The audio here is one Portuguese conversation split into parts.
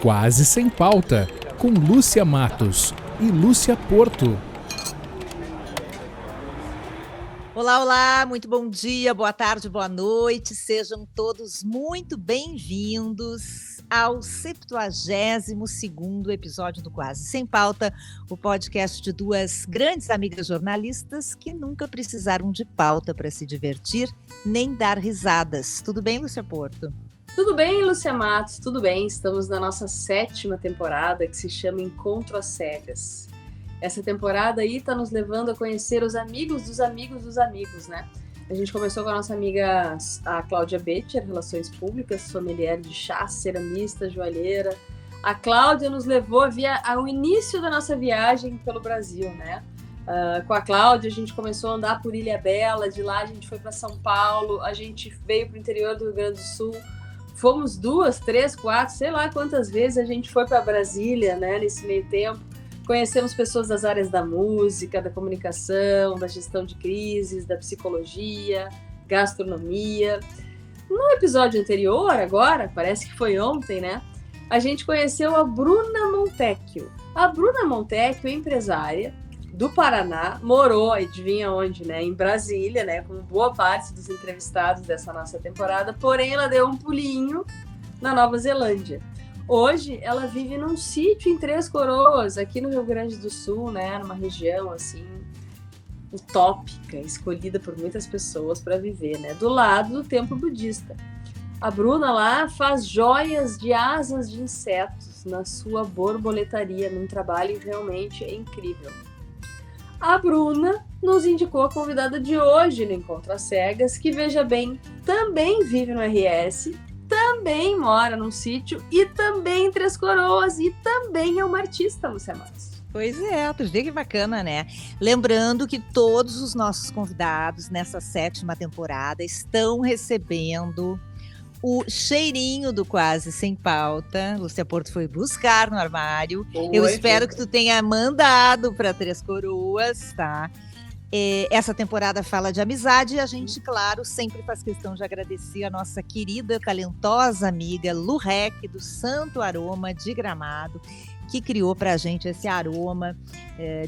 Quase Sem Pauta, com Lúcia Matos e Lúcia Porto. Olá, olá, muito bom dia, boa tarde, boa noite, sejam todos muito bem-vindos ao 72º episódio do Quase Sem Pauta, o podcast de duas grandes amigas jornalistas que nunca precisaram de pauta para se divertir nem dar risadas. Tudo bem, Lúcia Porto? Tudo bem, Lúcia Matos, tudo bem. Estamos na nossa 7ª temporada, que se chama Encontro às Cegas. Essa temporada aí está nos levando a conhecer os amigos dos amigos dos amigos, né? A gente começou com a nossa amiga, a Cláudia Betcher, Relações Públicas, sommelier de chá, ceramista, joalheira. A Cláudia nos levou ao início da nossa viagem pelo Brasil, né? Com a Cláudia a gente começou a andar por Ilhabela, de lá a gente foi para São Paulo, a gente veio para o interior do Rio Grande do Sul. Fomos 2, 3, 4, sei lá quantas vezes a gente foi para Brasília, né, nesse meio tempo. Conhecemos pessoas das áreas da música, da comunicação, da gestão de crises, da psicologia, gastronomia. No episódio anterior, agora, parece que foi ontem, né, a gente conheceu a Bruna Montecchio. A Bruna Montecchio é empresária do Paraná, morou, adivinha onde, né? Em Brasília, né? Como boa parte dos entrevistados dessa nossa temporada, porém ela deu um pulinho na Nova Zelândia. Hoje ela vive num sítio em Três Coroas, aqui no Rio Grande do Sul, né? Numa região assim utópica, escolhida por muitas pessoas para viver, né? Do lado do templo budista. A Bruna lá faz joias de asas de insetos na sua borboletaria, num trabalho realmente incrível. A Bruna nos indicou a convidada de hoje no Encontro às Cegas, que, veja bem, também vive no RS, também mora num sítio e também em Três Coroas e também é uma artista, Lúcia Matos. Pois é, tu vê que bacana, né? Lembrando que todos os nossos convidados nessa 7ª temporada estão recebendo o cheirinho do Quase Sem Pauta. Lúcia Porto foi buscar no armário. Eu espero que tu tenha mandado para Três Coroas, tá? Essa temporada fala de amizade e a gente, claro, sempre faz questão de agradecer a nossa querida, talentosa amiga Lu Rec, do Santo Aroma de Gramado, que criou para a gente esse aroma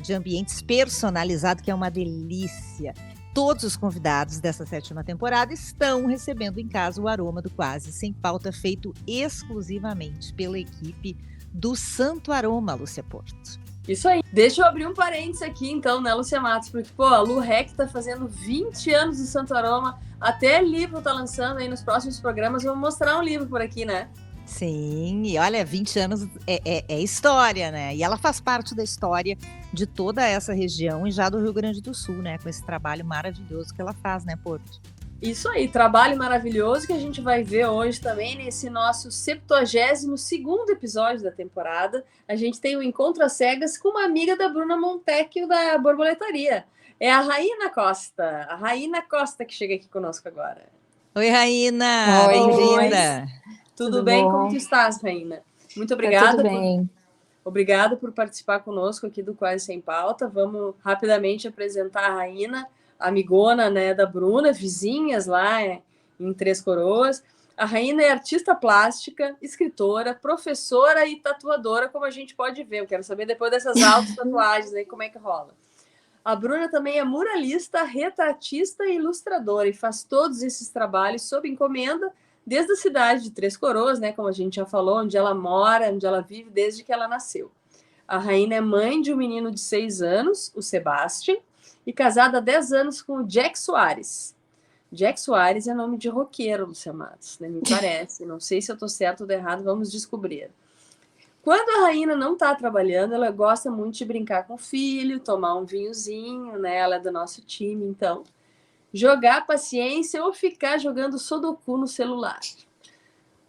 de ambientes personalizado, que é uma delícia. Todos os convidados dessa 7ª temporada estão recebendo em casa o aroma do Quase Sem Pauta, feito exclusivamente pela equipe do Santo Aroma, Lúcia Porto. Isso aí. Deixa eu abrir um parênteses aqui, então, né, Lúcia Matos? Porque, a Lu Rec tá fazendo 20 anos do Santo Aroma, até livro tá lançando aí nos próximos programas. Vamos mostrar um livro por aqui, né? Sim, e olha, 20 anos é história, né? E ela faz parte da história de toda essa região e já do Rio Grande do Sul, né? Com esse trabalho maravilhoso que ela faz, né, Porto? Isso aí, trabalho maravilhoso que a gente vai ver hoje também nesse nosso 72º episódio da temporada. A gente tem um Encontro às Cegas com uma amiga da Bruna Montecchio da Borboletaria. É a Raína Costa que chega aqui conosco agora. Oi, Raína! Bem-vinda! Tudo bem? Como tu estás, Raína? Muito obrigada. Tudo bem. Obrigada por participar conosco aqui do Quase Sem Pauta. Vamos rapidamente apresentar a Raína, amigona, né, da Bruna, vizinhas lá em Três Coroas. A Raína é artista plástica, escritora, professora e tatuadora, como a gente pode ver. Eu quero saber depois dessas altas tatuagens aí como é que rola. A Bruna também é muralista, retratista e ilustradora e faz todos esses trabalhos sob encomenda desde a cidade de Três Coroas, né, como a gente já falou, onde ela mora, onde ela vive desde que ela nasceu. A Raína é mãe de um menino de 6 anos, o Sebastian, e casada há 10 anos com o Jack Soares. Jack Soares é nome de roqueiro, Lúcia Matos, né, me parece. Não sei se eu estou certo ou errado, vamos descobrir. Quando a Raína não está trabalhando, ela gosta muito de brincar com o filho, tomar um vinhozinho, né, ela é do nosso time, então jogar paciência ou ficar jogando Sudoku no celular.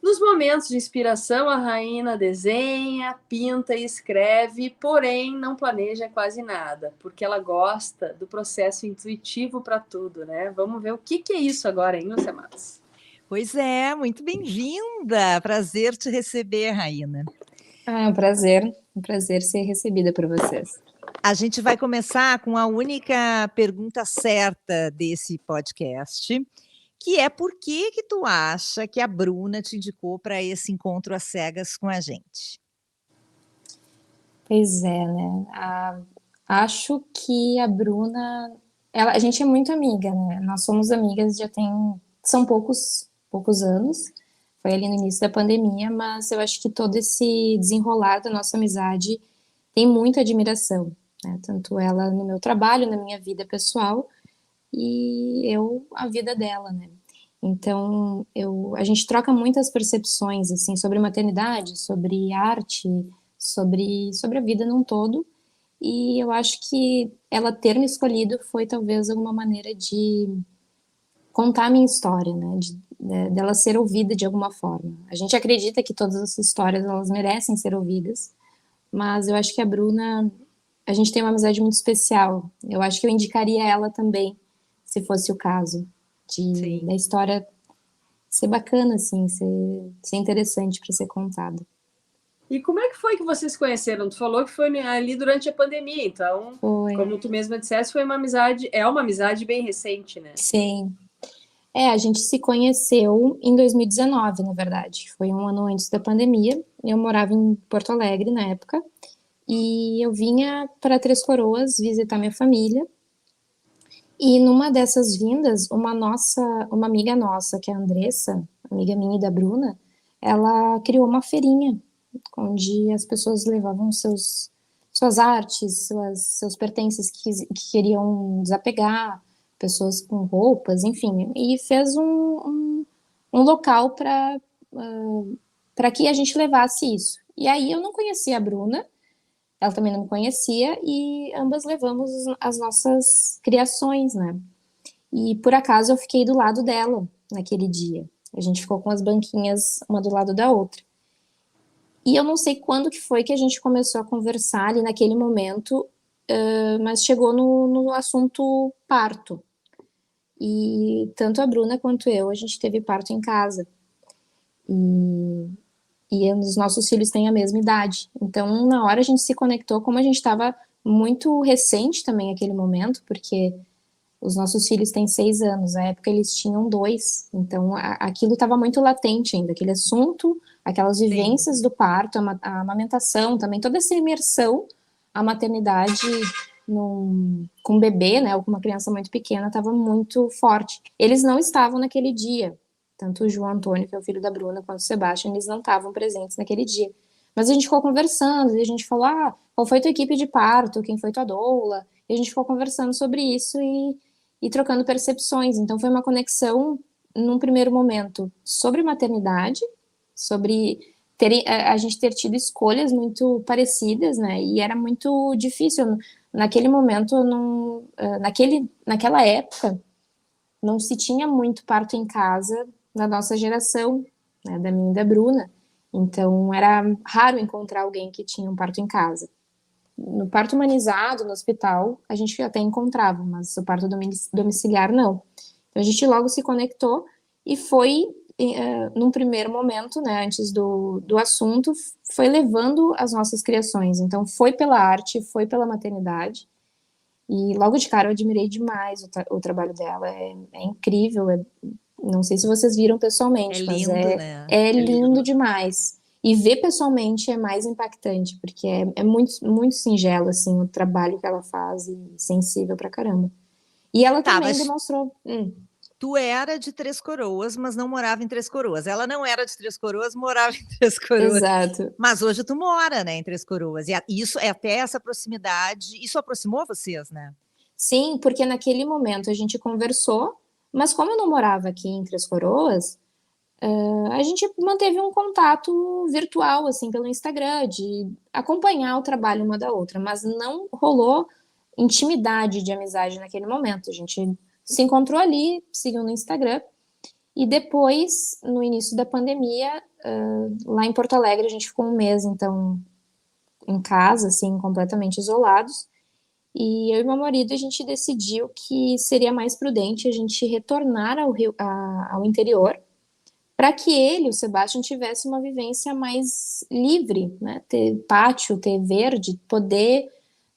Nos momentos de inspiração, a Raína desenha, pinta e escreve, porém não planeja quase nada, porque ela gosta do processo intuitivo para tudo, né? Vamos ver o que é isso agora, hein, Lúcia Matos? Pois é, muito bem-vinda! Prazer te receber, Raína. É um prazer ser recebida por vocês. A gente vai começar com a única pergunta certa desse podcast, que é por que tu acha que a Bruna te indicou para esse encontro às cegas com a gente? Pois é, né? Acho que a Bruna, a gente é muito amiga, né? Nós somos amigas já são poucos anos. Foi ali no início da pandemia, mas eu acho que todo esse desenrolar da nossa amizade tem muita admiração, né? Tanto ela no meu trabalho, na minha vida pessoal, e eu a vida dela, né? Então, a gente troca muitas percepções assim sobre maternidade, sobre arte, sobre a vida num todo. E eu acho que ela ter me escolhido foi talvez alguma maneira de contar a minha história, né? Dela ser ouvida de alguma forma. A gente acredita que todas as histórias elas merecem ser ouvidas, mas eu acho que a Bruna, a gente tem uma amizade muito especial. Eu acho que eu indicaria ela também, se fosse o caso, Sim. da história ser bacana, assim, ser interessante para ser contada. E como é que foi que vocês se conheceram? Tu falou que foi ali durante a pandemia, então, como tu mesma disseste, é uma amizade bem recente, né? Sim. A gente se conheceu em 2019, na verdade. Foi um ano antes da pandemia. Eu morava em Porto Alegre na época. E eu vinha para Três Coroas visitar minha família. E numa dessas vindas, uma amiga nossa, que é a Andressa, amiga minha e da Bruna, ela criou uma feirinha onde as pessoas levavam suas artes, seus pertences que queriam desapegar, pessoas com roupas, enfim, e fez um local para que a gente levasse isso. E aí eu não conhecia a Bruna, ela também não me conhecia, e ambas levamos as nossas criações, né? E por acaso eu fiquei do lado dela naquele dia. A gente ficou com as banquinhas uma do lado da outra. E eu não sei quando que foi que a gente começou a conversar ali naquele momento, mas chegou no assunto parto. E tanto a Bruna quanto eu, a gente teve parto em casa. E os nossos filhos têm a mesma idade. Então, na hora a gente se conectou, como a gente estava muito recente também aquele momento, porque os nossos filhos têm 6 anos, na época eles tinham 2, então aquilo estava muito latente ainda, aquele assunto, aquelas vivências do parto, a amamentação também, toda essa imersão, a maternidade com um bebê, né, ou com uma criança muito pequena, estava muito forte. Eles não estavam naquele dia, tanto o João Antônio, que é o filho da Bruna, quanto o Sebastião, eles não estavam presentes naquele dia. Mas a gente ficou conversando, e a gente falou, qual foi tua equipe de parto, quem foi tua doula? E a gente ficou conversando sobre isso e trocando percepções. Então foi uma conexão, num primeiro momento, sobre maternidade, sobre a gente ter tido escolhas muito parecidas, né? E era muito difícil. Naquele momento, naquela época, não se tinha muito parto em casa na nossa geração, né, da minha e da Bruna. Então era raro encontrar alguém que tinha um parto em casa. No parto humanizado, no hospital, a gente até encontrava, mas o parto domiciliar não. Então a gente logo se conectou e foi, num primeiro momento, né, antes do assunto, foi levando as nossas criações. Então foi pela arte, foi pela maternidade. E logo de cara eu admirei demais o trabalho dela. É incrível. Não sei se vocês viram pessoalmente, mas né? É lindo demais. E ver pessoalmente é mais impactante, porque é muito, muito singelo, assim, o trabalho que ela faz e sensível pra caramba. E ela também demonstrou... Tu era de Três Coroas, mas não morava em Três Coroas. Ela não era de Três Coroas, morava em Três Coroas. Exato. Mas hoje tu mora, né, em Três Coroas. E isso é até essa proximidade, isso aproximou vocês, né? Sim, porque naquele momento a gente conversou, mas como eu não morava aqui em Três Coroas, a gente manteve um contato virtual, assim, pelo Instagram, de acompanhar o trabalho uma da outra, mas não rolou intimidade de amizade naquele momento. A gente se encontrou ali, seguiu no Instagram, e depois, no início da pandemia, lá em Porto Alegre, a gente ficou um mês, então, em casa, assim, completamente isolados, e eu e meu marido, a gente decidiu que seria mais prudente a gente retornar ao interior, para que ele, o Sebastião, tivesse uma vivência mais livre, né? Ter pátio, ter verde, poder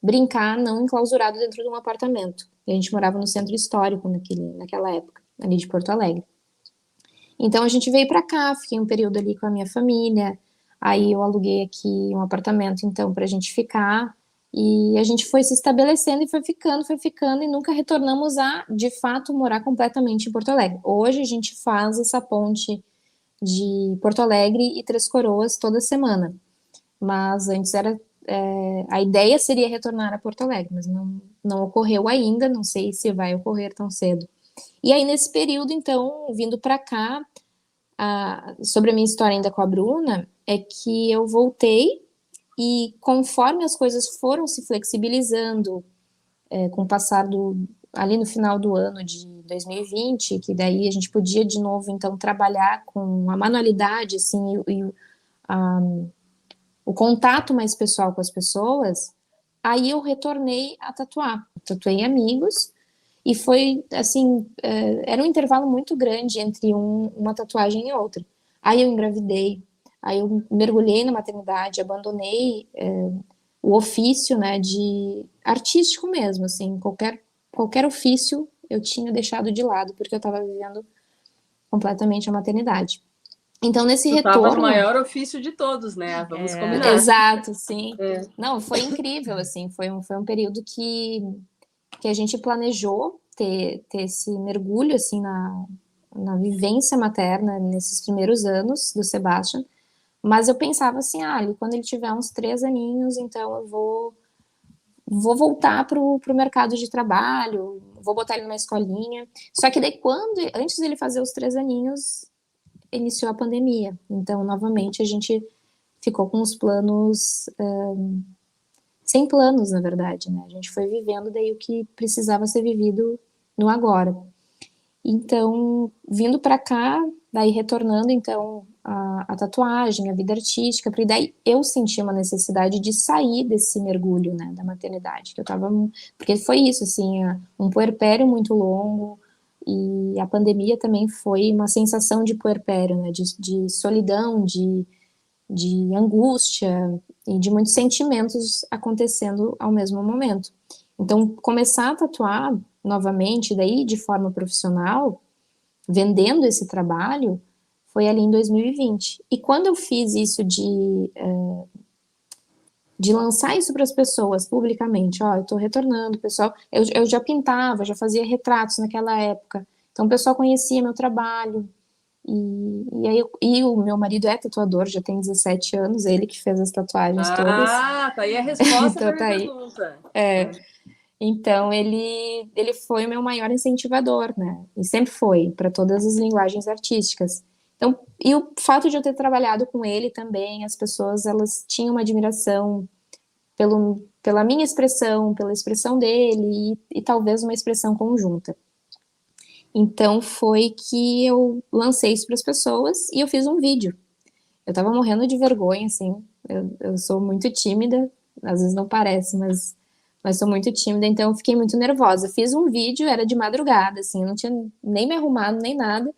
brincar não enclausurado dentro de um apartamento. E a gente morava no centro histórico naquela época, ali de Porto Alegre. Então a gente veio para cá, fiquei um período ali com a minha família, aí eu aluguei aqui um apartamento então para a gente ficar, e a gente foi se estabelecendo e foi ficando e nunca retornamos a, de fato, morar completamente em Porto Alegre. Hoje a gente faz essa ponte de Porto Alegre e Três Coroas toda semana, mas antes era a ideia seria retornar a Porto Alegre, mas não ocorreu ainda, não sei se vai ocorrer tão cedo. E aí, nesse período, então, vindo para cá, sobre a minha história ainda com a Bruna, é que eu voltei e conforme as coisas foram se flexibilizando, com o passar ali no final do ano de 2020, que daí a gente podia de novo, então, trabalhar com a manualidade, assim, o contato mais pessoal com as pessoas, aí eu retornei a tatuar. Tatuei amigos, e foi, assim, era um intervalo muito grande entre uma tatuagem e outra. Aí eu engravidei, aí eu mergulhei na maternidade, abandonei o ofício, né, de artístico mesmo, assim, qualquer ofício eu tinha deixado de lado, porque eu estava vivendo completamente a maternidade. Então, nesse Tu tava no retorno... maior ofício de todos, né? Vamos combinar. Exato, sim. Não, foi incrível, assim, foi um período que a gente planejou ter esse mergulho, assim, na vivência materna nesses primeiros anos do Sebastian, mas eu pensava assim, quando ele tiver uns 3 aninhos, então eu vou voltar pro mercado de trabalho, vou botar ele numa escolinha. Só que daí, antes dele fazer os 3 aninhos, iniciou a pandemia. Então, novamente, a gente ficou com os planos... sem planos, na verdade, né? A gente foi vivendo daí o que precisava ser vivido no agora. Então, vindo para cá, daí retornando, então, a tatuagem, a vida artística, porque daí eu senti uma necessidade de sair desse mergulho, né, da maternidade, que eu tava... Porque foi isso, assim, um puerpério muito longo, e a pandemia também foi uma sensação de puerpério, né, de solidão, de angústia e de muitos sentimentos acontecendo ao mesmo momento. Então, começar a tatuar novamente, daí de forma profissional, vendendo esse trabalho, foi ali em 2020. E quando eu fiz isso de lançar isso para as pessoas publicamente, eu tô retornando, pessoal, eu já pintava, já fazia retratos naquela época, então o pessoal conhecia meu trabalho, e o meu marido é tatuador, já tem 17 anos, ele que fez as tatuagens todas. Tá aí a resposta então, para a minha pergunta. Então, ele foi o meu maior incentivador, né? E sempre foi, para todas as linguagens artísticas. Então, e o fato de eu ter trabalhado com ele também, as pessoas, elas tinham uma admiração pela minha expressão, pela expressão dele, e talvez uma expressão conjunta. Então, foi que eu lancei isso para as pessoas, e eu fiz um vídeo. Eu tava morrendo de vergonha, assim, eu sou muito tímida, às vezes não parece, mas sou muito tímida, então eu fiquei muito nervosa. Fiz um vídeo, era de madrugada, assim, eu não tinha nem me arrumado, nem nada.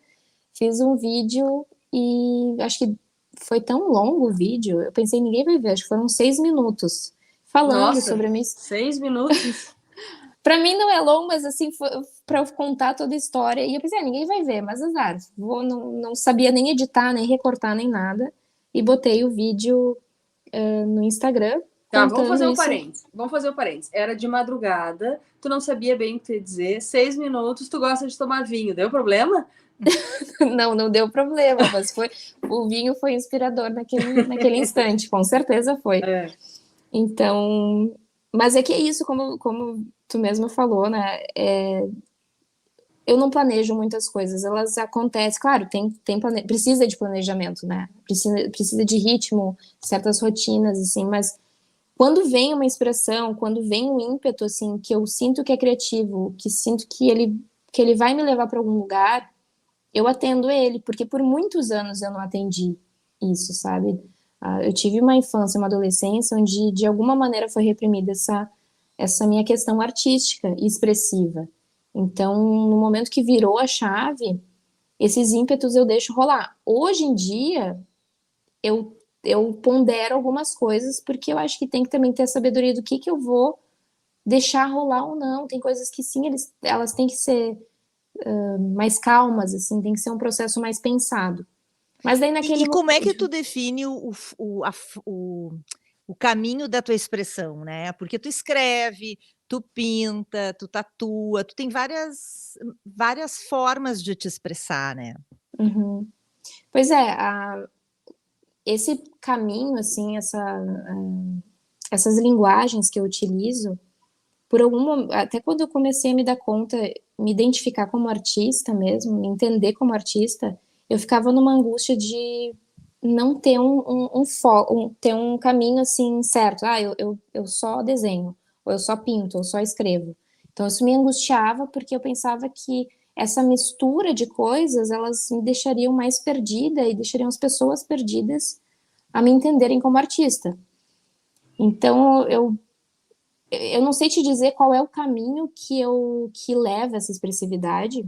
Fiz um vídeo e acho que foi tão longo o vídeo, eu pensei, ninguém vai ver, acho que foram 6 minutos, falando sobre a minha... 6 minutos? Pra mim não é longo, mas assim, pra eu contar toda a história, e eu pensei, ninguém vai ver, mas azar, não sabia nem editar, nem recortar, nem nada, e botei o vídeo no Instagram. Tá, vamos fazer o parênteses. Era de madrugada, tu não sabia bem o que ia dizer, 6 minutos, tu gosta de tomar vinho, deu problema? Não deu problema, mas o vinho foi inspirador naquele instante, com certeza foi. Então, mas é que é isso, como tu mesmo falou, né? Eu não planejo muitas coisas, elas acontecem, claro, precisa de planejamento, né? Precisa de ritmo, certas rotinas, assim, mas quando vem uma inspiração, quando vem um ímpeto, assim, que eu sinto que é criativo, que sinto que ele vai me levar para algum lugar, eu atendo ele, porque por muitos anos eu não atendi isso, sabe? Eu tive uma infância, uma adolescência, onde de alguma maneira foi reprimida essa minha questão artística e expressiva. Então, no momento que virou a chave, esses ímpetos eu deixo rolar. Hoje em dia, eu pondero algumas coisas, porque eu acho que tem que também ter a sabedoria do que eu vou deixar rolar ou não. Tem coisas que sim, elas têm que ser mais calmas, assim, tem que ser um processo mais pensado. Mas daí naquele E como é que momento- tu define o caminho da tua expressão, né? Porque tu escreve, tu pinta, tu tatua, tu tem várias formas de te expressar, né? Uhum. Pois é, esse caminho, assim, essas linguagens que eu utilizo, até quando eu comecei a me dar conta, me identificar como artista mesmo, me entender como artista, eu ficava numa angústia de não ter ter um caminho assim certo. Eu só desenho, ou eu só pinto, ou só escrevo. Então isso me angustiava porque eu pensava que essa mistura de coisas, elas me deixariam mais perdida e deixariam as pessoas perdidas a me entenderem como artista. Então eu não sei te dizer qual é o caminho que leva essa expressividade,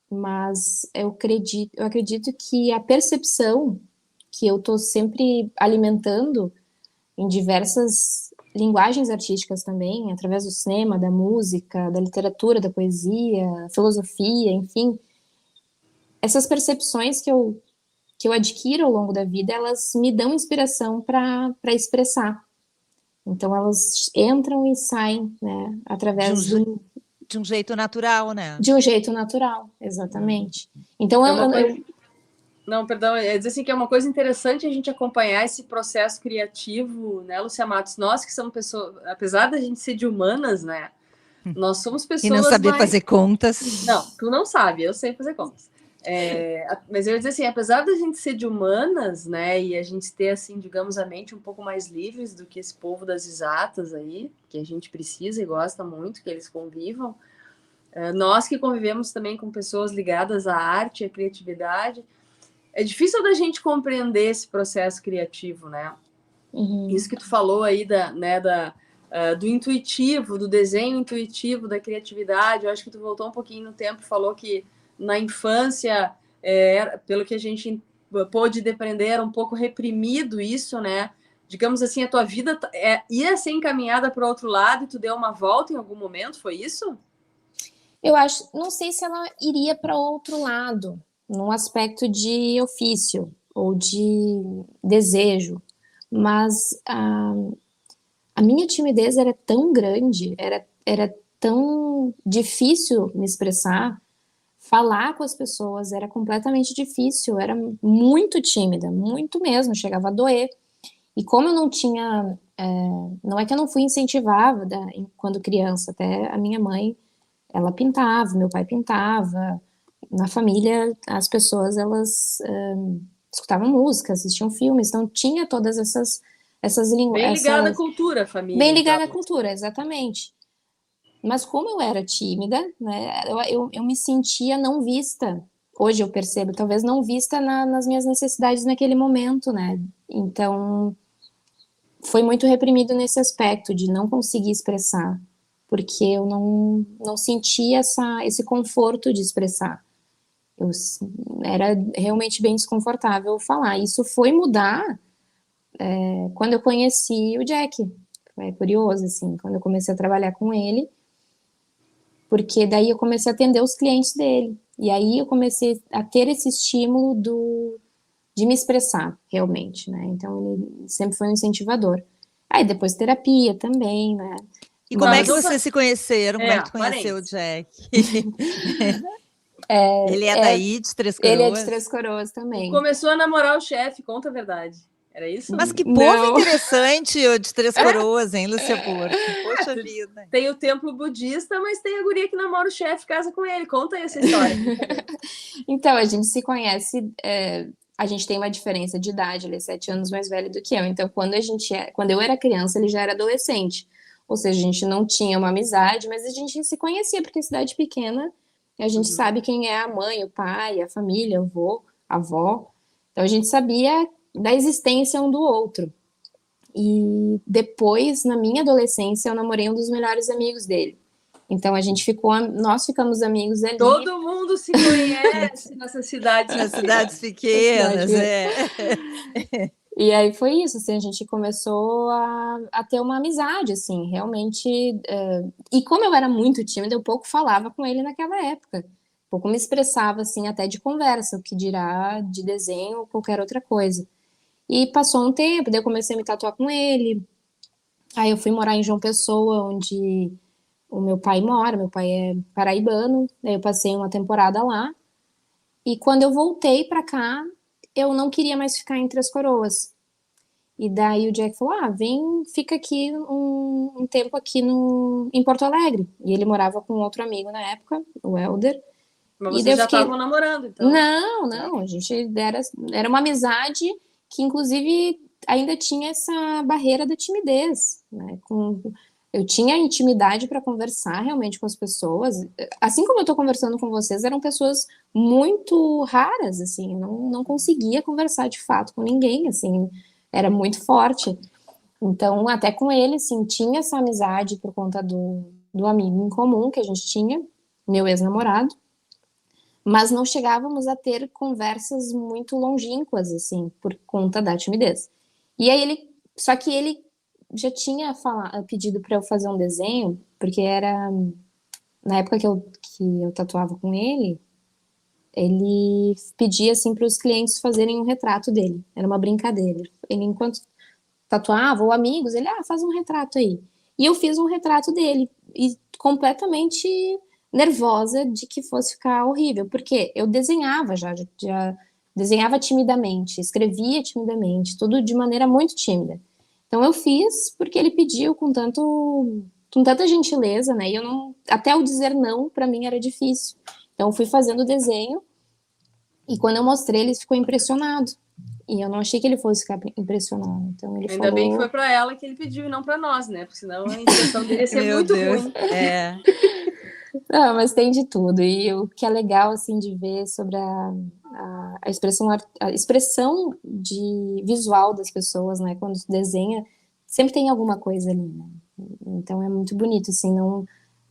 mas eu acredito que a percepção que eu estou sempre alimentando em diversas linguagens artísticas também, através do cinema, da música, da literatura, da poesia, filosofia, enfim, essas percepções que eu adquiro ao longo da vida, elas me dão inspiração para expressar. Então elas entram e saem, né, De um, através je- de um jeito natural, né? de um jeito natural, exatamente. Então É uma coisa... Não, perdão, é dizer assim que é uma coisa interessante a gente acompanhar esse processo criativo, né, Lúcia Matos? Nós que somos pessoas, apesar da gente ser de humanas, né, nós somos E não pessoas saber mais... fazer contas. Não, tu não sabe, eu sei fazer contas. Mas eu ia dizer assim, apesar da gente ser de humanas, né, e a gente ter, assim, digamos, a mente um pouco mais livres do que esse povo das exatas aí, que a gente precisa e gosta muito que eles convivam, nós que convivemos também com pessoas ligadas à arte, à criatividade, é difícil da gente compreender esse processo criativo, né? Uhum. Isso que tu falou aí do intuitivo, do desenho intuitivo, da criatividade. Eu acho que tu voltou um pouquinho no tempo e falou que na infância, pelo que a gente pôde depreender, era um pouco reprimido isso, né? Digamos assim, a tua vida ia ser encaminhada para o outro lado e tu deu uma volta em algum momento, foi isso? Eu acho, não sei se ela iria para outro lado, num aspecto de ofício ou de desejo, mas a minha timidez era tão grande, era tão difícil me expressar, falar com as pessoas era completamente difícil, eu era muito tímida, muito mesmo, chegava a doer. E como eu não tinha, não é que eu não fui incentivada quando criança, até a minha mãe, ela pintava, meu pai pintava, na família as pessoas elas escutavam música, assistiam filmes, então tinha todas essas Bem ligada à essas cultura, família. bem ligada à então. cultura, exatamente. Mas como eu era tímida, né, eu me sentia não vista. Hoje eu percebo, talvez não vista nas minhas necessidades naquele momento, né? Então foi muito reprimido nesse aspecto de não conseguir expressar, porque eu não sentia esse conforto de expressar. Eu, era realmente bem desconfortável falar. Isso foi mudar quando eu conheci o Jack. É curioso, assim, quando eu comecei a trabalhar com ele, porque daí eu comecei a atender os clientes dele. E aí eu comecei a ter esse estímulo de me expressar, realmente, né? Então ele sempre foi um incentivador. Aí depois terapia também, né? E como é Mas que vocês se conheceram? Como é que tu conheceu o parentes. Jack? Ele é daí, de Três Ele é de Coroas? Três Coroas também. Começou a namorar o chefe, conta a verdade. Era isso? Mas que povo Não. interessante o de Três Coroas, hein, Lúcia Porto? Poxa vida. Tem o templo budista, mas tem a guria que namora o chefe, casa com ele. Conta aí essa história. Então, a gente se conhece, a gente tem uma diferença de idade, ele é 7 anos mais velho do que eu. Então, quando eu era criança, ele já era adolescente. Ou seja, a gente não tinha uma amizade, mas a gente se conhecia, porque é cidade pequena, a gente sabe quem é a mãe, o pai, a família, o avô, a avó. Então, a gente sabia da existência um do outro. E depois, na minha adolescência, eu namorei um dos melhores amigos dele. Então nós ficamos amigos ali. Todo mundo se conhece nessas cidades. Nas cidades pequenas, E aí foi isso, assim, a gente começou a ter uma amizade, assim, realmente. E como eu era muito tímida, eu pouco falava com ele naquela época. pouco me expressava, assim, até de conversa, o que dirá de desenho ou qualquer outra coisa. E passou um tempo, daí eu comecei a me tatuar com ele. Aí eu fui morar em João Pessoa, onde o meu pai mora, meu pai é paraibano, daí eu passei uma temporada lá. E quando eu voltei pra cá, eu não queria mais ficar em Três Coroas. E daí o Jack falou: ah, vem, fica aqui um tempo aqui em Porto Alegre. E ele morava com outro amigo na época, o Helder. Mas E daí vocês eu já fiquei, estavam namorando, então. não, a gente era uma amizade que, inclusive, ainda tinha essa barreira da timidez, né? Eu tinha intimidade para conversar realmente com as pessoas. Assim como eu estou conversando com vocês, eram pessoas muito raras, assim, eu não conseguia conversar de fato com ninguém, assim, era muito forte. Então, até com ele, assim, tinha essa amizade por conta do amigo em comum que a gente tinha, meu ex-namorado, mas não chegávamos a ter conversas muito longínquas, assim, por conta da timidez. E aí só que ele já tinha pedido para eu fazer um desenho, porque era na época que eu tatuava com ele pedia assim para os clientes fazerem um retrato dele. Era uma brincadeira. Ele enquanto tatuava ou amigos, ele faz um retrato aí. E eu fiz um retrato dele e completamente nervosa de que fosse ficar horrível, porque eu desenhava já desenhava timidamente, escrevia timidamente, tudo de maneira muito tímida. Então eu fiz porque ele pediu com tanta gentileza, né? E eu não, até o dizer não para mim era difícil. Então eu fui fazendo o desenho e quando eu mostrei ele ficou impressionado. E eu não achei que ele fosse ficar impressionado. Então ele Ainda falou... bem que foi para ela que ele pediu e não para nós, né? Porque senão a impressão dele ia ser Meu muito Deus. ruim. É. Não, mas tem de tudo. E o que é legal, assim, de ver sobre a expressão de visual das pessoas, né? Quando se desenha, sempre tem alguma coisa ali, né? Então é muito bonito, assim,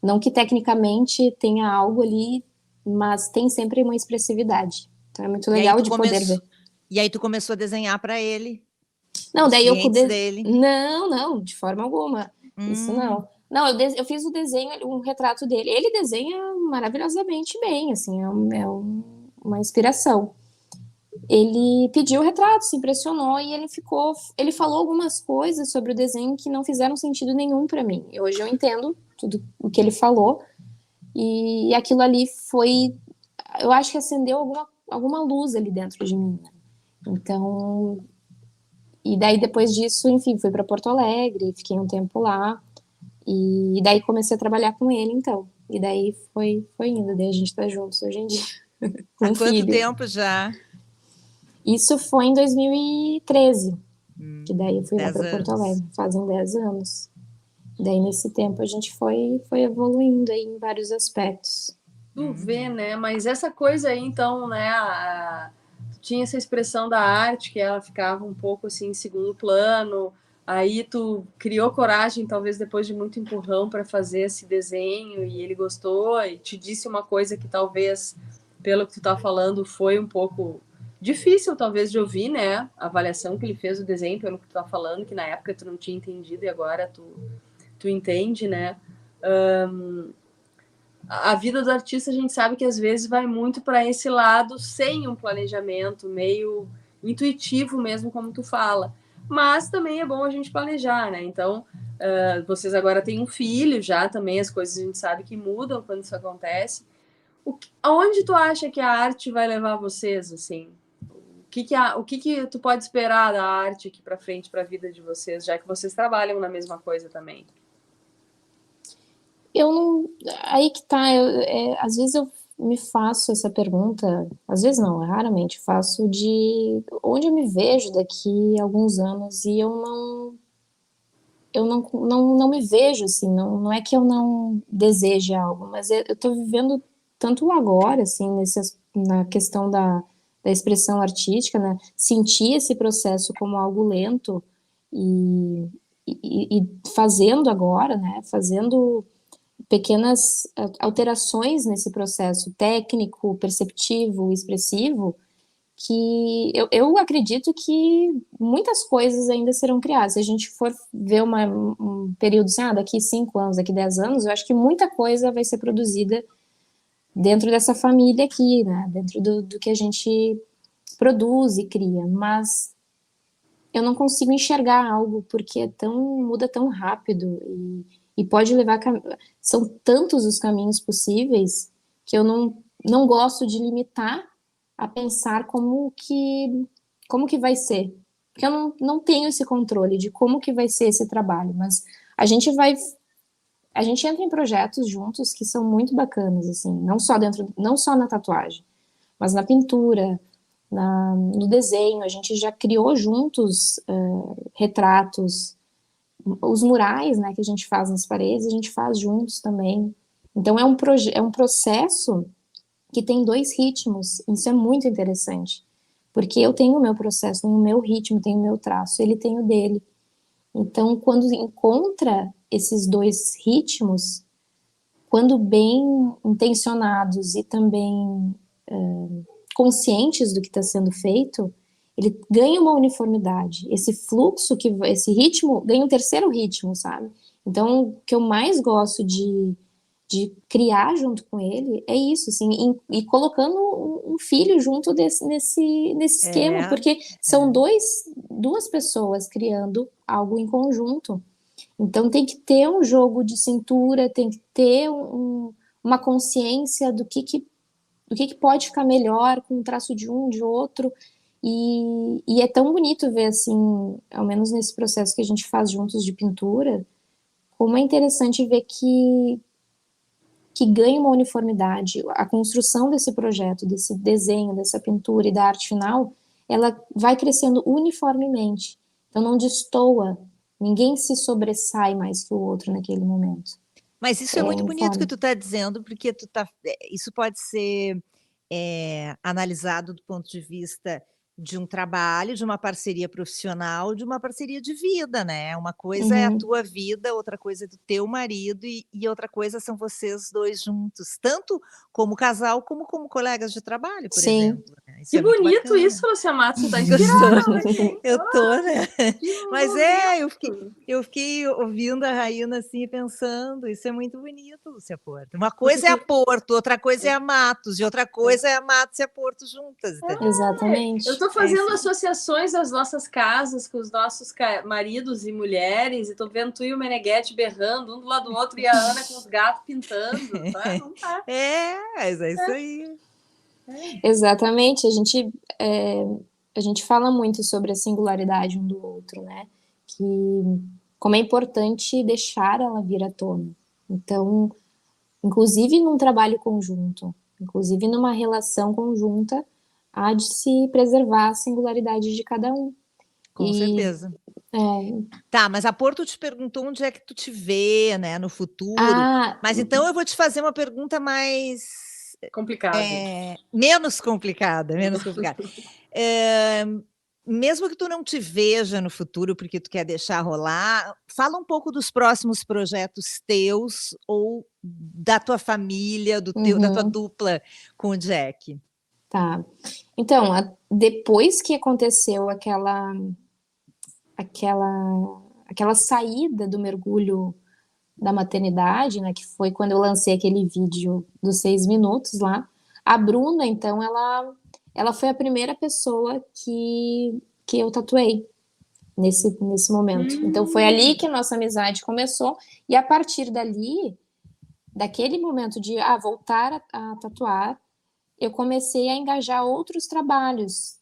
não que tecnicamente tenha algo ali, mas tem sempre uma expressividade. Então é muito legal de poder ver. E aí tu começou a desenhar para ele? Não, Os daí eu clientes pude... dele? Não, de forma alguma. Isso não. Não, eu fiz o desenho, um retrato dele. Ele desenha maravilhosamente bem, assim, uma inspiração. Ele pediu o retrato, se impressionou e ele falou algumas coisas sobre o desenho que não fizeram sentido nenhum para mim. E hoje eu entendo tudo o que ele falou e aquilo ali eu acho que acendeu alguma luz ali dentro de mim, né? Então, e daí depois disso, enfim, fui para Porto Alegre, fiquei um tempo lá. E daí comecei a trabalhar com ele, então. E daí foi indo, daí a gente tá juntos hoje em dia. Há quanto tempo já? Isso foi em 2013, que daí eu fui lá 10 para Porto anos. Alegre, fazem 10 anos. Daí nesse tempo a gente foi evoluindo aí em vários aspectos. Tu vê, né? Mas essa coisa aí, então, né? Tinha essa expressão da arte que ela ficava um pouco assim em segundo plano. Aí tu criou coragem, talvez depois de muito empurrão, para fazer esse desenho e ele gostou e te disse uma coisa que talvez, pelo que tu tá falando, foi um pouco difícil talvez de ouvir, né? A avaliação que ele fez do desenho, pelo que tu tá falando, que na época tu não tinha entendido e agora tu entende, né? A vida do artista a gente sabe que às vezes vai muito para esse lado sem um planejamento, meio intuitivo mesmo, como tu fala. Mas também é bom a gente planejar, né? Então, vocês agora têm um filho já também, as coisas a gente sabe que mudam quando isso acontece. Aonde tu acha que a arte vai levar vocês, assim? O que tu pode esperar da arte aqui para frente, para a vida de vocês, já que vocês trabalham na mesma coisa também? Eu não. Aí que tá. Às vezes eu me faço essa pergunta, às vezes não, raramente faço, de onde eu me vejo daqui a alguns anos e eu não me vejo assim, não é que eu não deseje algo, mas eu tô vivendo tanto agora, assim, na questão da expressão artística, né? Sentir esse processo como algo lento e fazendo agora, né? Fazendo pequenas alterações nesse processo técnico, perceptivo, expressivo, que eu acredito que muitas coisas ainda serão criadas. Se a gente for ver um período assim, daqui 5 anos, daqui 10 anos, eu acho que muita coisa vai ser produzida dentro dessa família aqui, né? Dentro do que a gente produz e cria, mas eu não consigo enxergar algo porque muda tão rápido e pode levar, são tantos os caminhos possíveis que eu não gosto de limitar a pensar como que vai ser, porque eu não tenho esse controle de como que vai ser esse trabalho, mas a gente entra em projetos juntos que são muito bacanas, assim, não só na tatuagem, mas na pintura, no desenho. A gente já criou juntos retratos, os murais, né, que a gente faz nas paredes, a gente faz juntos também. Então é um processo que tem 2 ritmos, isso é muito interessante, porque eu tenho o meu processo, tenho o meu ritmo, tenho o meu traço, ele tem o dele. Então, quando encontra esses 2 ritmos, quando bem intencionados e também conscientes do que está sendo feito, ele ganha uma uniformidade. Esse fluxo, esse ritmo, ganha um terceiro ritmo, sabe? Então, o que eu mais gosto de criar junto com ele é isso, assim, e colocando um filho junto nesse esquema, porque são duas pessoas criando algo em conjunto. Então tem que ter um jogo de cintura, tem que ter uma consciência do que pode ficar melhor com o traço de um, de outro, e é tão bonito ver, assim, ao menos nesse processo que a gente faz juntos de pintura, como é interessante ver que ganha uma uniformidade. A construção desse projeto, desse desenho, dessa pintura e da arte final, ela vai crescendo uniformemente. Então não destoa, ninguém se sobressai mais que o outro naquele momento. Mas isso é muito bonito que tu está dizendo, porque isso pode ser analisado do ponto de vista de um trabalho, de uma parceria profissional, de uma parceria de vida, né? Uma coisa é a tua vida, outra coisa é do teu marido e outra coisa são vocês 2 juntos, tanto como casal como colegas de trabalho, por exemplo. Né? Que bonito isso, Lúcia Matos, você tá inspirada, né? Eu tô, né? Mas eu fiquei ouvindo a Raína assim e pensando, isso é muito bonito, Lúcia Porto. Uma coisa é a Porto, outra coisa é a Matos, e outra coisa é a Matos e a Porto juntas. Exatamente. Eu estou fazendo associações das nossas casas com os nossos maridos e mulheres, e estou vendo tu e o Meneghetti berrando um do lado do outro e a Ana com os gatos pintando. Tá? Não tá. Mas é isso aí. Exatamente, a gente fala muito sobre a singularidade um do outro, né? Que como é importante deixar ela vir à tona. Então, inclusive num trabalho conjunto, inclusive numa relação conjunta, há de se preservar a singularidade de cada um. Com certeza. Tá, mas a Porto te perguntou onde é que tu te vê, né, no futuro. Mas então eu vou te fazer uma pergunta mais complicada. Menos complicada. Mesmo que tu não te veja no futuro porque tu quer deixar rolar, fala um pouco dos próximos projetos teus ou da tua família, da tua dupla com o Jack. Tá. Então, depois que aconteceu aquela saída do mergulho da maternidade, né, que foi quando eu lancei aquele vídeo dos 6 minutos lá, a Bruna, então, ela foi a primeira pessoa que eu tatuei nesse momento. Então, foi ali que a nossa amizade começou, e a partir dali, daquele momento de voltar a tatuar, eu comecei a engajar outros trabalhos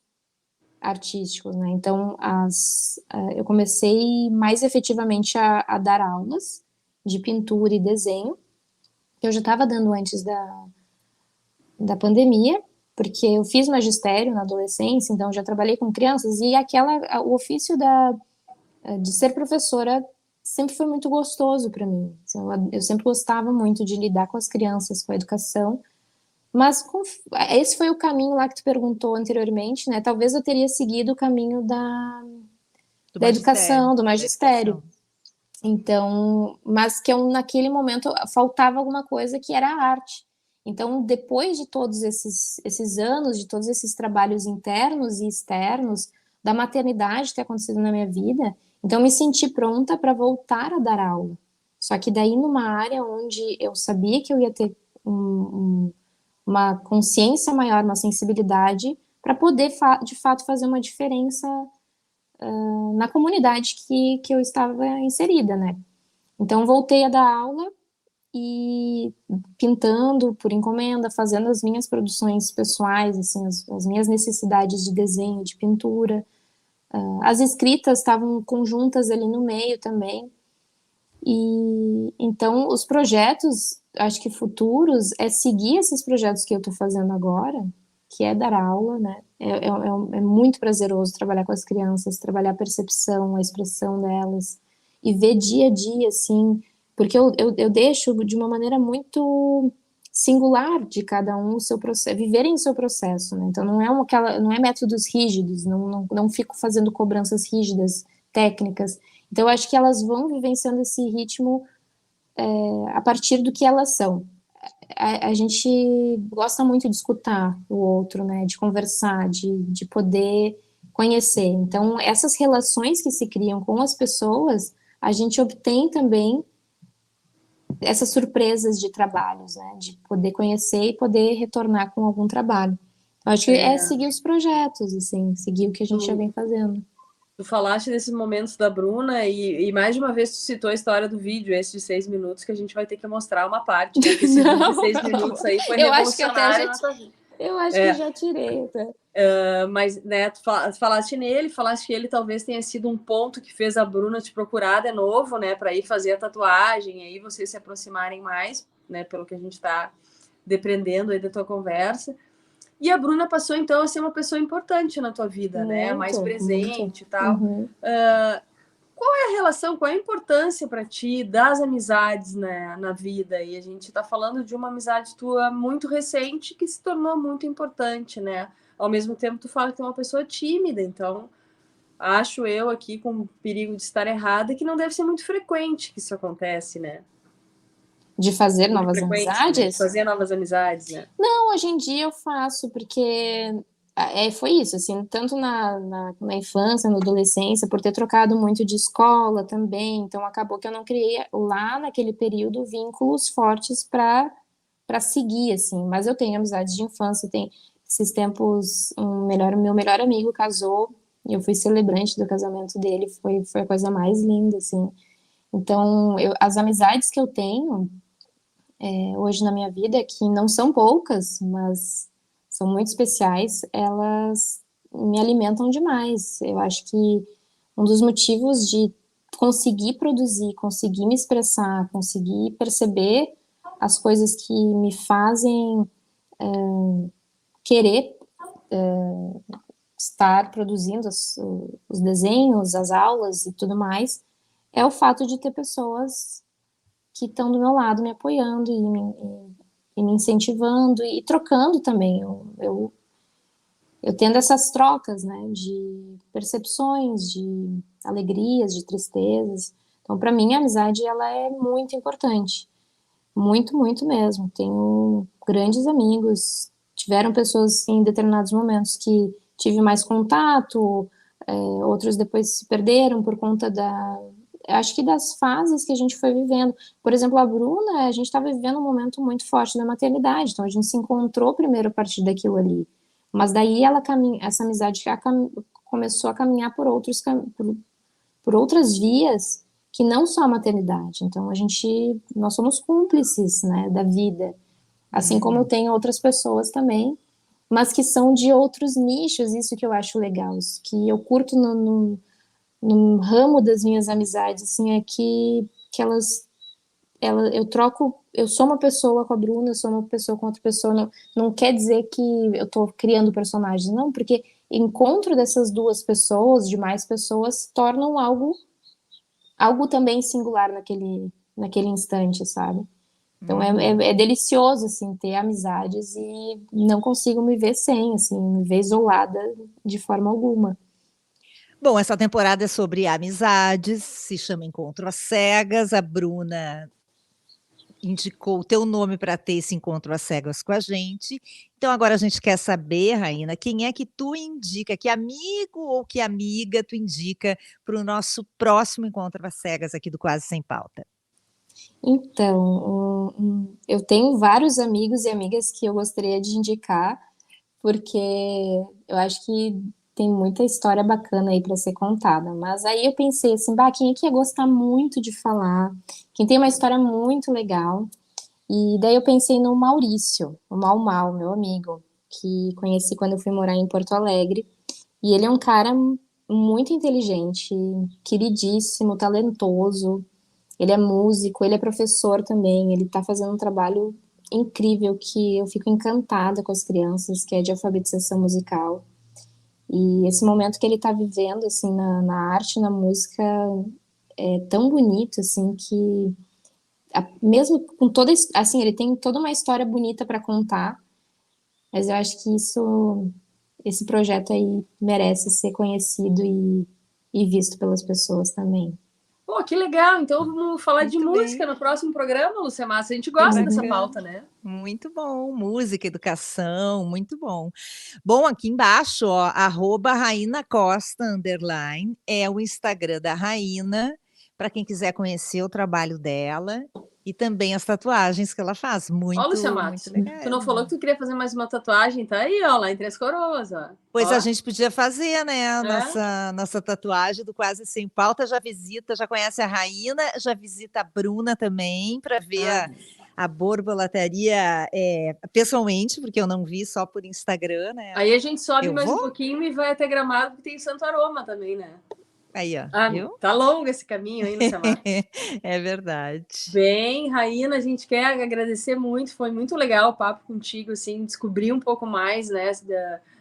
artísticos, né? Então, eu comecei mais efetivamente a dar aulas de pintura e desenho, que eu já estava dando antes da pandemia, porque eu fiz magistério na adolescência, então já trabalhei com crianças, e o ofício de ser professora sempre foi muito gostoso para mim. Eu sempre gostava muito de lidar com as crianças, com a educação, mas esse foi o caminho lá que tu perguntou anteriormente, né? Talvez eu teria seguido o caminho da educação, do magistério. Então, mas que naquele momento faltava alguma coisa que era a arte. Então, depois de todos esses anos, de todos esses trabalhos internos e externos, da maternidade ter acontecido na minha vida, então me senti pronta para voltar a dar aula. Só que daí numa área onde eu sabia que eu ia ter uma consciência maior, uma sensibilidade, para poder, de fato, fazer uma diferença na comunidade que eu estava inserida, né? Então, voltei a dar aula e pintando por encomenda, fazendo as minhas produções pessoais, assim, as minhas necessidades de desenho, de pintura. As escritas estavam conjuntas ali no meio também. E então os projetos, acho que futuros, é seguir esses projetos que eu estou fazendo agora, que é dar aula, né? É muito prazeroso trabalhar com as crianças, trabalhar a percepção, a expressão delas, e ver dia a dia, assim, porque eu deixo de uma maneira muito singular de cada um o seu processo, viverem o seu processo, né? Então não é métodos rígidos, não fico fazendo cobranças rígidas, técnicas. Então eu acho que elas vão vivenciando esse ritmo a partir do que elas são. A gente gosta muito de escutar o outro, né? De conversar, de poder conhecer. Então essas relações que se criam com as pessoas, a gente obtém também essas surpresas de trabalhos, né? De poder conhecer e poder retornar com algum trabalho. Eu acho que é seguir os projetos, assim, seguir o que a gente já vem fazendo. Tu falaste desses momentos da Bruna e mais de uma vez tu citou a história do vídeo, esse de 6 minutos, que a gente vai ter que mostrar uma parte, né? Esse vídeo de 6 minutos aí foi revolucionário na tua vida. Eu acho que já tirei, tá? Mas, né, tu falaste nele, falaste que ele talvez tenha sido um ponto que fez a Bruna te procurar de novo, né, para ir fazer a tatuagem, e aí vocês se aproximarem mais, né, pelo que a gente está depreendendo aí da tua conversa. E a Bruna passou, então, a ser uma pessoa importante na tua vida, muito, né, mais presente e tal. Uhum. Qual é a relação, qual é a importância para ti das amizades, né, na vida? E a gente está falando de uma amizade tua muito recente que se tornou muito importante, né? Ao mesmo tempo, tu fala que tu é uma pessoa tímida, então acho eu aqui com o perigo de estar errada que não deve ser muito frequente que isso acontece, né? De fazer novas amizades? Né? De fazer novas amizades, né? Não, hoje em dia eu faço, porque foi isso, assim, tanto na infância, na adolescência, por ter trocado muito de escola também, então acabou que eu não criei lá naquele período vínculos fortes para seguir, assim, mas eu tenho amizades de infância, tem esses tempos, meu melhor amigo casou, e eu fui celebrante do casamento dele, foi a coisa mais linda, assim, então as amizades que eu tenho hoje na minha vida, que não são poucas, mas são muito especiais, elas me alimentam demais. Eu acho que um dos motivos de conseguir produzir, conseguir me expressar, conseguir perceber as coisas que me fazem querer estar produzindo os desenhos, as aulas e tudo mais, é o fato de ter pessoas que estão do meu lado me apoiando e me incentivando e trocando também. Eu tendo essas trocas, né, de percepções, de alegrias, de tristezas. Então, para mim, a amizade ela é muito importante. Muito, muito mesmo. Tenho grandes amigos. Tiveram pessoas em determinados momentos que tive mais contato, outros depois se perderam por conta acho que das fases que a gente foi vivendo. Por exemplo, a Bruna, a gente estava vivendo um momento muito forte da maternidade, então a gente se encontrou primeiro a partir daquilo ali. Mas daí essa amizade começou a caminhar por outras vias que não só a maternidade. Então nós somos cúmplices, né, da vida. Assim como eu tenho outras pessoas também, mas que são de outros nichos, isso que eu acho legal, isso que eu curto no ramo das minhas amizades, assim, é que eu sou uma pessoa com a Bruna, eu sou uma pessoa com outra pessoa, não quer dizer que eu tô criando personagens, não, porque encontro dessas duas pessoas, de mais pessoas, tornam algo também singular naquele instante, sabe? Então é delicioso, assim, ter amizades e não consigo me ver sem, assim, me ver isolada de forma alguma. Bom, essa temporada é sobre amizades, se chama Encontro às Cegas. A Bruna indicou o teu nome para ter esse encontro às cegas com a gente. Então agora a gente quer saber, Raína, quem é que tu indica, que amigo ou que amiga tu indica para o nosso próximo encontro às cegas aqui do Quase Sem Pauta? Então, eu tenho vários amigos e amigas que eu gostaria de indicar, porque eu acho que tem muita história bacana aí para ser contada. Mas aí eu pensei assim, bah, quem é que ia gostar muito de falar? Quem tem uma história muito legal? E daí eu pensei no Maurício, o Mau Mau, meu amigo, que conheci quando eu fui morar em Porto Alegre. E ele é um cara muito inteligente, queridíssimo, talentoso. Ele é músico, ele é professor também. Ele está fazendo um trabalho incrível que eu fico encantada com as crianças, que é de alfabetização musical. E esse momento que ele está vivendo, assim, na arte, na música, é tão bonito, assim, que mesmo com toda, assim, ele tem toda uma história bonita para contar, mas eu acho que esse projeto aí merece ser conhecido e visto pelas pessoas também. Pô, que legal! Então vamos falar de Muito música bem. no próximo programa, Lúcia Massa. A gente Que gosta dessa bacana. pauta, né? Muito bom. Música, educação, muito bom. Bom, aqui embaixo, ó, @Raína Costa, _ é o Instagram da Raína, para quem quiser conhecer o trabalho dela e também as tatuagens que ela faz. Ó, Lúcia Muito, Matos, muito legal. tu não falou que tu queria fazer mais uma tatuagem? Tá aí, ó, lá em Três Coroas, ó. Pois Ó, a gente podia fazer, né? A é? nossa tatuagem do Quase Sem Pauta. Já conhece a Raína, já visita a Bruna também, para ver Ah, a borbolataria pessoalmente, porque eu não vi só por Instagram, né? aí a gente sobe Eu mais um vou? pouquinho e vai até Gramado, que tem Santo Aroma também, né? Aí, ó, Ah, viu? tá longo esse caminho aí, Lúcia Matos. É verdade. Bem, Raína, a gente quer agradecer muito, foi muito legal o papo contigo, assim, descobrir um pouco mais, né,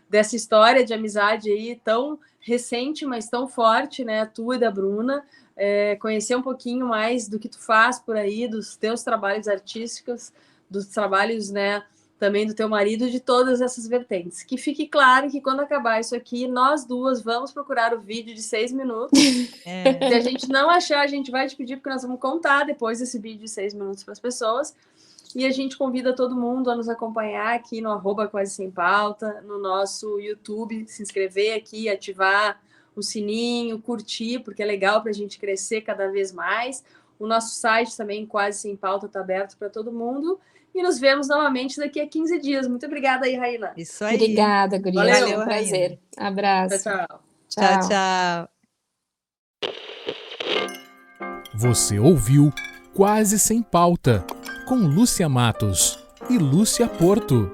dessa história de amizade aí tão recente, mas tão forte, né, tua e da Bruna, conhecer um pouquinho mais do que tu faz por aí, dos teus trabalhos artísticos, dos trabalhos, né, também do teu marido, de todas essas vertentes. Que fique claro que quando acabar isso aqui, nós duas vamos procurar o vídeo de 6 minutos. Se a gente não achar, a gente vai te pedir, porque nós vamos contar depois esse vídeo de 6 minutos para as pessoas. E a gente convida todo mundo a nos acompanhar aqui no @Quase Sem Pauta, no nosso YouTube, se inscrever aqui, ativar o sininho, curtir, porque é legal para a gente crescer cada vez mais. O nosso site também, Quase Sem Pauta, está aberto para todo mundo. E nos vemos novamente daqui a 15 dias. Muito obrigada aí, Raína. Isso aí. Obrigada, Gurias. Valeu. Foi um prazer. Raína. Abraço. Tchau, tchau. Tchau, Tchau. tchau. Você ouviu Quase Sem Pauta, com Lúcia Matos e Lúcia Porto.